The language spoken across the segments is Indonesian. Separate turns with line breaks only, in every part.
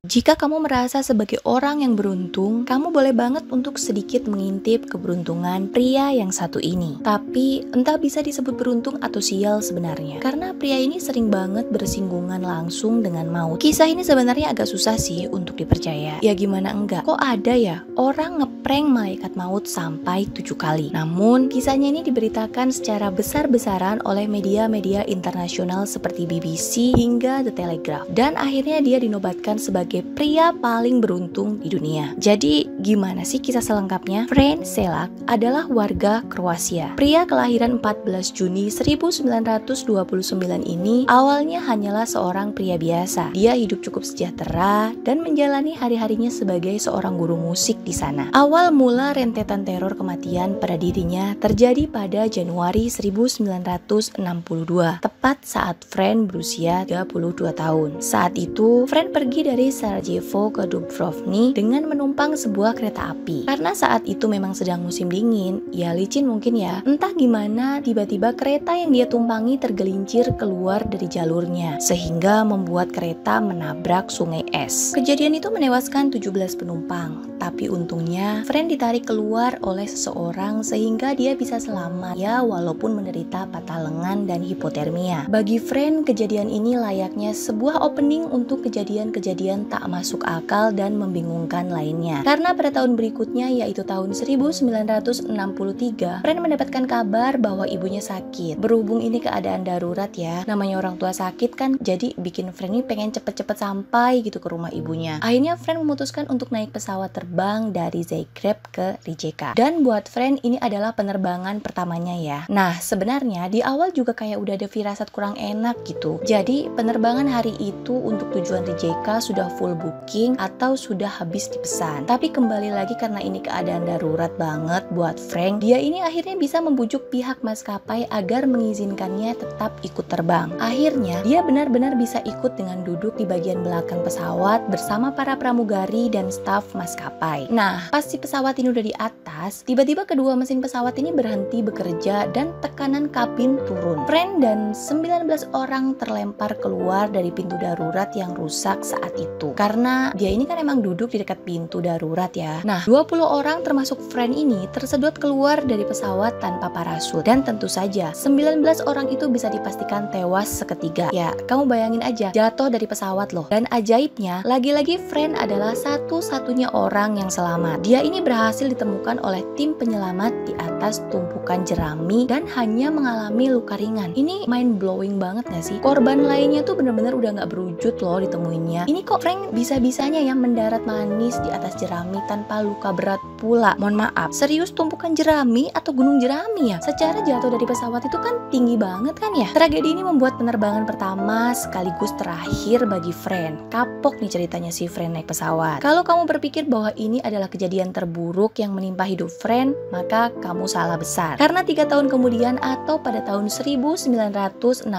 Jika kamu merasa sebagai orang yang beruntung, kamu boleh banget untuk sedikit mengintip keberuntungan pria yang satu ini. Tapi entah bisa disebut beruntung atau sial sebenarnya, karena pria ini sering banget bersinggungan langsung dengan maut. Kisah ini sebenarnya agak susah sih untuk dipercaya. Ya gimana enggak? Kok ada ya orang ngeprank malaikat maut sampai 7 kali? Namun kisahnya ini diberitakan secara besar-besaran oleh media-media internasional seperti BBC hingga The Telegraph, dan akhirnya dia dinobatkan sebagai pria paling beruntung di dunia. Jadi gimana sih kisah selengkapnya? Fran Selak adalah warga Kroasia. Pria kelahiran 14 Juni 1929 ini awalnya hanyalah seorang pria biasa. Dia hidup cukup sejahtera dan menjalani hari-harinya sebagai seorang guru musik di sana. Awal mula rentetan teror kematian pada dirinya terjadi pada Januari 1962, tepat saat Fran berusia 32 tahun. Saat itu, Fran pergi dari Sarajevo ke Dubrovnik dengan menumpang sebuah kereta api. Karena saat itu memang sedang musim dingin, ya licin mungkin ya. Entah gimana tiba-tiba kereta yang dia tumpangi tergelincir keluar dari jalurnya, sehingga membuat kereta menabrak sungai es. Kejadian itu menewaskan 17 penumpang. Tapi untungnya Fran ditarik keluar oleh seseorang sehingga dia bisa selamat ya, walaupun menderita patah lengan dan hipotermia. Bagi Fran, kejadian ini layaknya sebuah opening untuk kejadian-kejadian tak masuk akal dan membingungkan lainnya. Karena pada tahun berikutnya, yaitu tahun 1963, Fran mendapatkan kabar bahwa ibunya sakit. Berhubung ini keadaan darurat ya, namanya orang tua sakit kan, jadi bikin Fran ini pengen cepet-cepet sampai gitu ke rumah ibunya. Akhirnya Fran memutuskan untuk naik pesawat terbang dari Zagreb ke Rijeka. Dan buat Fran ini adalah penerbangan pertamanya ya. Nah sebenarnya di awal juga kayak udah ada firasat kurang enak gitu. Jadi penerbangan hari itu untuk tujuan Rijeka sudah full booking atau sudah habis dipesan. Tapi kembali lagi karena ini keadaan darurat banget buat Frank, dia ini akhirnya bisa membujuk pihak maskapai agar mengizinkannya tetap ikut terbang. Akhirnya dia benar-benar bisa ikut dengan duduk di bagian belakang pesawat bersama para pramugari dan staf maskapai. Nah, pas si pesawat ini udah di atas, tiba-tiba kedua mesin pesawat ini berhenti bekerja dan tekanan kabin turun. Frank dan 19 orang terlempar keluar dari pintu darurat yang rusak saat itu. Karena dia ini kan emang duduk di dekat pintu darurat ya. Nah, 20 orang termasuk Fran ini tersedot keluar dari pesawat tanpa parasut. Dan tentu saja, 19 orang itu bisa dipastikan tewas seketika. Ya, kamu bayangin aja, jatuh dari pesawat loh. Dan ajaibnya, lagi-lagi Fran adalah satu-satunya orang yang selamat. Dia ini berhasil ditemukan oleh tim penyelamat di atas tumpukan jerami dan hanya mengalami luka ringan. Ini mind blowing banget gak sih? Korban lainnya tuh bener-bener udah gak berwujud loh ditemuinnya. Ini kok Frank bisa-bisanya ya mendarat manis di atas jerami tanpa luka berat pula. Mohon maaf, serius tumpukan jerami atau gunung jerami ya? Secara jatuh dari pesawat itu kan tinggi banget kan ya? Tragedi ini membuat penerbangan pertama sekaligus terakhir bagi Fran. Kapok nih ceritanya si Fran naik pesawat. Kalau kamu berpikir bahwa ini adalah kejadian terburuk yang menimpa hidup Fran, maka kamu salah besar. Karena 3 tahun kemudian atau pada tahun 1966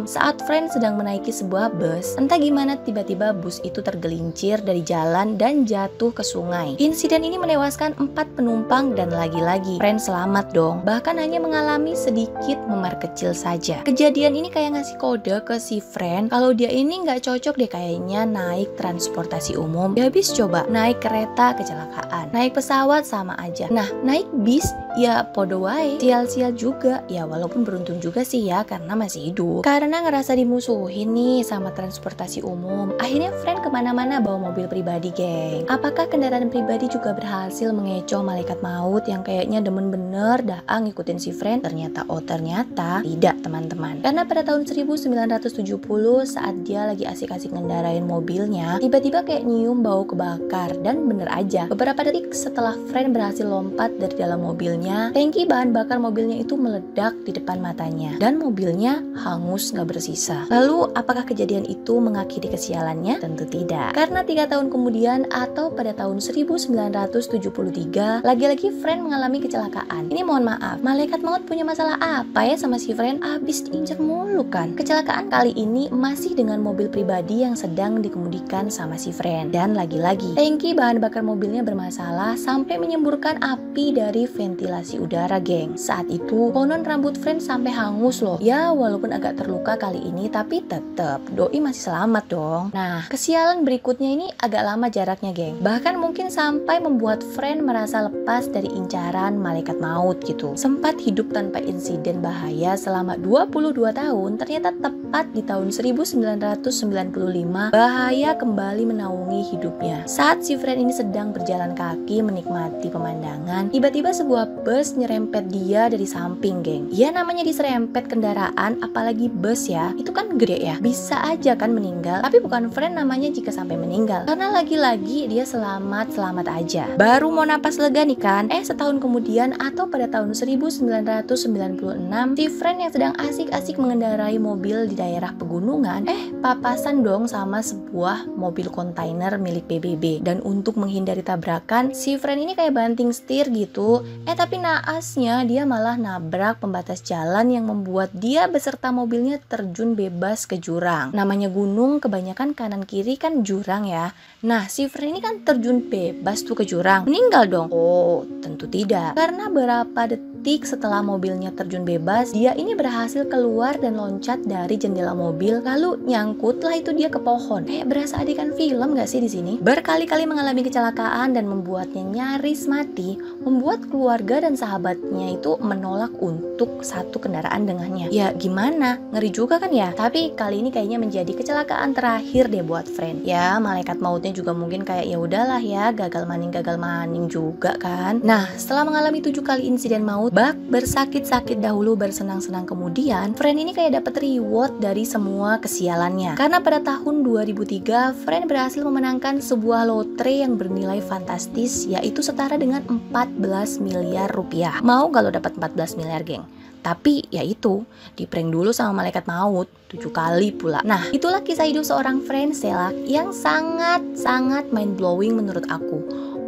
saat Fran sedang menaiki sebuah bus, entah gimana tiba-tiba bus itu tergelincir dari jalan dan jatuh ke sungai. Insiden ini menewaskan 4 penumpang dan lagi-lagi Fran selamat dong, bahkan hanya mengalami sedikit memar kecil saja. Kejadian ini kayak ngasih kode ke si Fran kalau dia ini nggak cocok deh kayaknya naik transportasi umum. Ya habis coba naik kereta kecelakaan, naik pesawat sama aja. Nah naik bis ya podo wae, sial-sial juga ya, walaupun beruntung juga sih ya karena masih hidup. Karena ngerasa dimusuhin nih sama transportasi umum, akhirnya Fran kemana-mana bawa mobil pribadi geng. Apakah kendaraan pribadi juga berhasil mengecoh malaikat maut yang kayaknya demen bener dah ngikutin si Fran? Ternyata tidak teman-teman. Karena pada tahun 1970 saat dia lagi asik-asik ngendarain mobilnya, tiba-tiba kayak nyium bau kebakar. Dan bener aja, beberapa detik setelah Fran berhasil lompat dari dalam mobilnya, tangki bahan bakar mobilnya itu meledak di depan matanya dan mobilnya hangus gak bersisa. Lalu apakah kejadian itu mengakhiri kesialannya? Tentu tidak. Karena 3 tahun kemudian atau pada tahun 1973, lagi-lagi Fran mengalami kecelakaan. Ini mohon maaf, malaikat maut punya masalah apa ya sama si Fran? Abis diinjak mulu kan. Kecelakaan kali ini masih dengan mobil pribadi yang sedang dikemudikan sama si Fran. Dan lagi-lagi, tangki bahan bakar mobilnya bermasalah sampai menyemburkan api dari ventilator sirkulasi udara, geng. Saat itu konon rambut Friend sampai hangus loh. Ya walaupun agak terluka kali ini, tapi tetep doi masih selamat dong. Nah, kesialan berikutnya ini agak lama jaraknya, geng. Bahkan mungkin sampai membuat Friend merasa lepas dari incaran malaikat maut gitu. Sempat hidup tanpa insiden bahaya selama 22 tahun, ternyata tepat di tahun 1995 bahaya kembali menaungi hidupnya. Saat si Friend ini sedang berjalan kaki menikmati pemandangan, tiba-tiba sebuah bus nyerempet dia dari samping, geng. Ya namanya diserempet kendaraan, apalagi bus ya, itu kan gede ya, bisa aja kan meninggal. Tapi bukan Friend namanya jika sampai meninggal, karena lagi-lagi dia selamat aja. Baru mau napas lega nih kan, setahun kemudian atau pada tahun 1996, si Friend yang sedang asik-asik mengendarai mobil di daerah pegunungan, papasan dong sama sebuah mobil kontainer milik PBB. Dan untuk menghindari tabrakan, si Friend ini kayak banting setir gitu. Tapi naasnya dia malah nabrak pembatas jalan yang membuat dia beserta mobilnya terjun bebas ke jurang. Namanya gunung, kebanyakan kanan kiri kan jurang ya. Nah, si Friend ini kan terjun bebas tuh ke jurang. Meninggal dong? Oh, tentu tidak. Karena berapa detik setelah mobilnya terjun bebas, dia ini berhasil keluar dan loncat dari jendela mobil, lalu nyangkutlah itu dia ke pohon. Berasa adegan film gak sih di sini? Berkali-kali mengalami kecelakaan dan membuatnya nyaris mati, membuat keluarga dan sahabatnya itu menolak untuk satu kendaraan dengannya. Ya gimana? Ngeri juga kan ya? Tapi kali ini kayaknya menjadi kecelakaan terakhir deh buat Friend. Ya malaikat mautnya juga mungkin kayak ya udahlah ya, gagal maning juga kan. Nah, setelah mengalami 7 kali insiden maut, bak bersakit-sakit dahulu, bersenang-senang kemudian, Friend ini kayak dapat reward dari semua kesialannya. Karena pada tahun 2003, Friend berhasil memenangkan sebuah lotre yang bernilai fantastis, yaitu setara dengan 14 miliar rupiah. Mau gak lo dapat 14 miliar, geng? Tapi ya itu, diprank dulu sama malaikat maut 7 kali pula. Nah, itulah kisah hidup seorang Friend Selak yang sangat mind blowing menurut aku.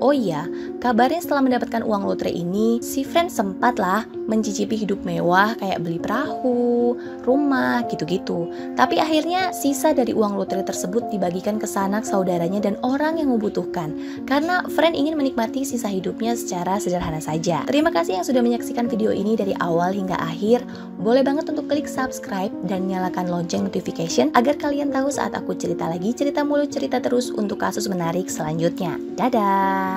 Oh iya, kabarnya setelah mendapatkan uang lotre ini, si Friend sempatlah mencicipi hidup mewah kayak beli perahu, rumah, gitu-gitu. Tapi akhirnya sisa dari uang lotre tersebut dibagikan ke sanak saudaranya dan orang yang membutuhkan. Karena Friend ingin menikmati sisa hidupnya secara sederhana saja. Terima kasih yang sudah menyaksikan video ini dari awal hingga akhir. Boleh banget untuk klik subscribe dan nyalakan lonceng notification agar kalian tahu saat aku cerita lagi, cerita mulut cerita terus untuk kasus menarik selanjutnya. Dadah!